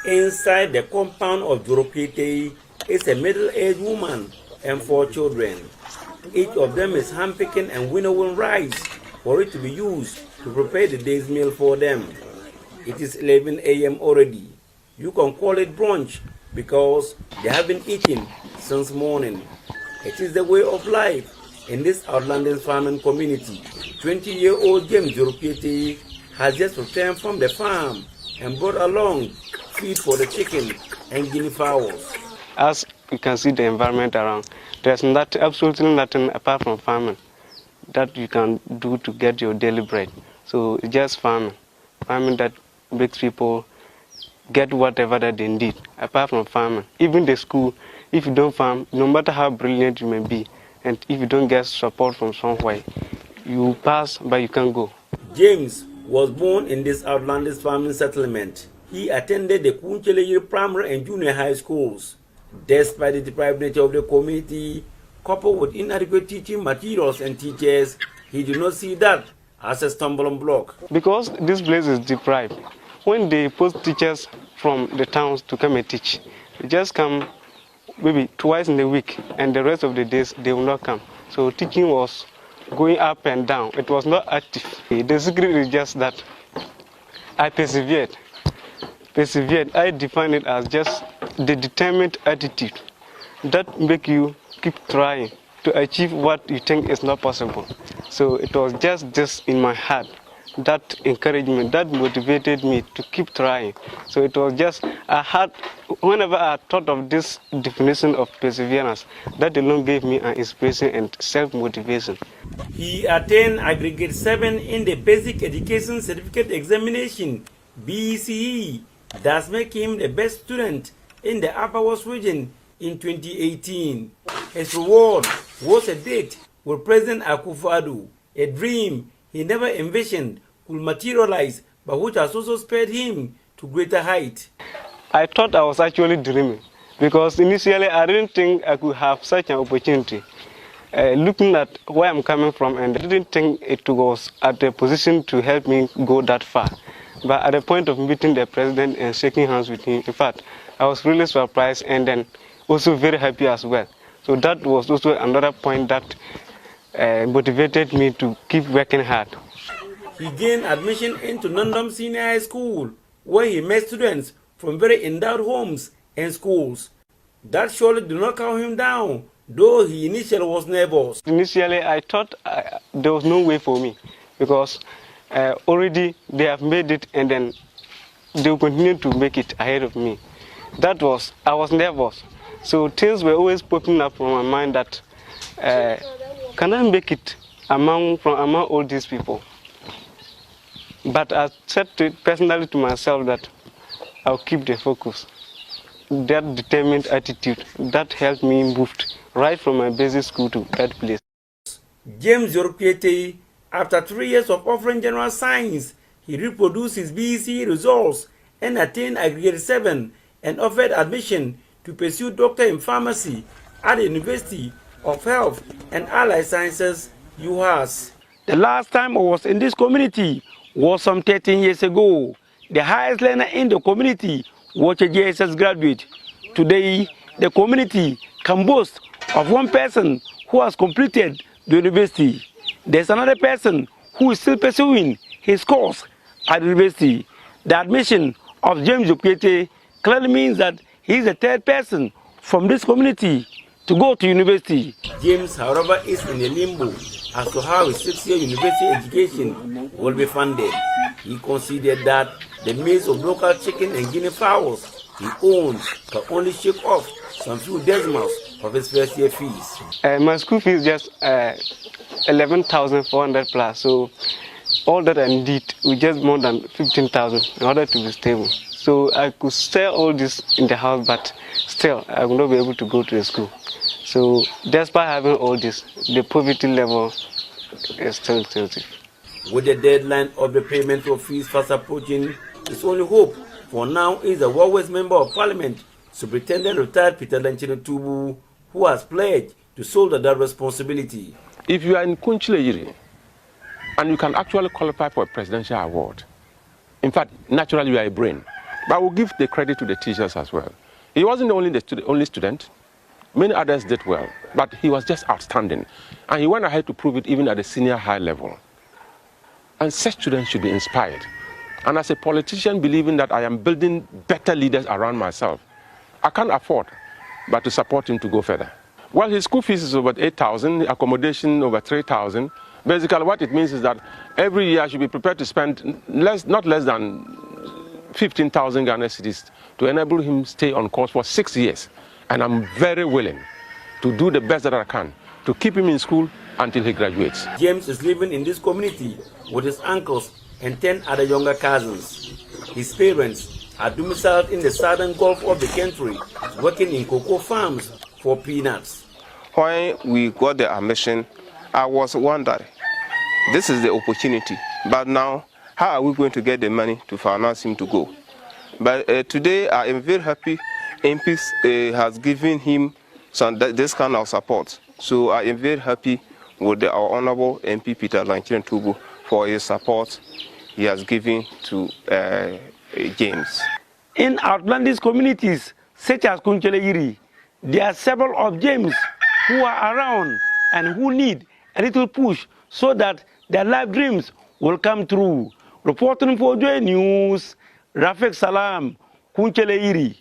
Inside the compound of Joropete is a middle-aged woman and 4 children. Each of them is handpicking and winnowing rice for it to be used to prepare the day's meal for them. It is 11 a.m. already. You can call it brunch because they have been eating since morning. It is the way of life in this outlandish farming community. 20-year-old James Joropete has just returned from the farm and brought along feed for the chicken and guinea fowls. As you can see the environment around, there's absolutely nothing apart from farming that you can do to get your daily bread. So it's just farming that makes people get whatever that they need, apart from farming. Even the school, if you don't farm, no matter how brilliant you may be, and if you don't get support from somewhere, you pass, but you can't go. James was born in this outlandish farming settlement. He attended the Kunchele primary and junior high schools. Despite the deprived nature of the community, coupled with inadequate teaching materials and teachers, he did not see that as a stumbling block. Because this place is deprived, when they post teachers from the towns to come and teach, they just come maybe twice in a week, and the rest of the days they will not come. So teaching was going up and down. It was not active. The secret is just that I persevered. I define it as just the determined attitude that make you keep trying to achieve what you think is not possible. So it was just this in my heart, that encouragement, that motivated me to keep trying. So it was just, whenever I thought of this definition of perseverance, that alone gave me an inspiration and self-motivation. He attained aggregate 7 in the Basic Education Certificate Examination, BCE. That make him the best student in the Upper West region in 2018. His reward was a date with President Akufo-Addo, a dream he never envisioned could materialize, but which has also spurred him to greater height. I thought I was actually dreaming, because initially I didn't think I could have such an opportunity. Looking at where I'm coming from, and I didn't think it was at a position to help me go that far. But at the point of meeting the president and shaking hands with him, in fact, I was really surprised and then also very happy as well. So that was also another point that motivated me to keep working hard. He gained admission into Nandam Senior High School, where he met students from very endowed homes and schools. That surely did not calm him down, though he initially was nervous. Initially, I thought there was no way for me, because already they have made it and then they will continue to make it ahead of me. I was nervous. So things were always popping up from my mind that, can I make it among all these people? But I said personally to myself that I'll keep the focus. That determined attitude, that helped me move right from my basic school to that place. James Joropete, after 3 years of offering general science, he reproduced his BEC results and attained aggregate 7 and offered admission to pursue doctor in pharmacy at the University of Health and Allied Sciences, UHAS. The last time I was in this community was some 13 years ago. The highest learner in the community was a GHS graduate. Today, the community can boast of one person who has completed the university. There's another person who is still pursuing his course at the university. The admission of James Joropete clearly means that he is the 3rd person from this community to go to university. James, however, is in a limbo as to how his 6-year university education will be funded. He considered that the meals of local chicken and guinea fowls he owns can only shake off some few decimals of his first-year fees. My school fees just 11,400 plus, so all that I need was just more than 15,000 in order to be stable. So I could sell all this in the house, but still I will not be able to go to the school. So despite having all this, the poverty level is still sensitive. With the deadline of the payment of fees fast approaching, his only hope for now is the West Member of Parliament, Superintendent retired Peter Tubu, who has pledged to shoulder that responsibility. If you are in Kunchile and you can actually qualify for a presidential award, in fact, naturally you are a brain. But I will give the credit to the teachers as well. He wasn't only the only student. Many others did well, but he was just outstanding. And he went ahead to prove it even at the senior high level. And such students should be inspired. And as a politician, believing that I am building better leaders around myself, I can't afford but to support him to go further. Well, his school fees is over 8,000, accommodation over 3,000. Basically, what it means is that every year I should be prepared to spend not less than 15,000 Ghana cedis to enable him stay on course for 6 years. And I'm very willing to do the best that I can to keep him in school until he graduates. James is living in this community with his uncles and 10 other younger cousins. His parents are domiciled in the southern Gulf of the country, working in cocoa farms for peanuts. When we got the admission, I was wondering, this is the opportunity, but now how are we going to get the money to finance him to go? But today I am very happy MP has given him this kind of support. So I am very happy with our Honorable MP Peter Lanchiren Tubu for his support he has given to James. In outlandish communities such as Kunchele, there are several of James who are around and who need a little push so that their life dreams will come true. Reporting for Joy News, Rafik Salam, Kunchele.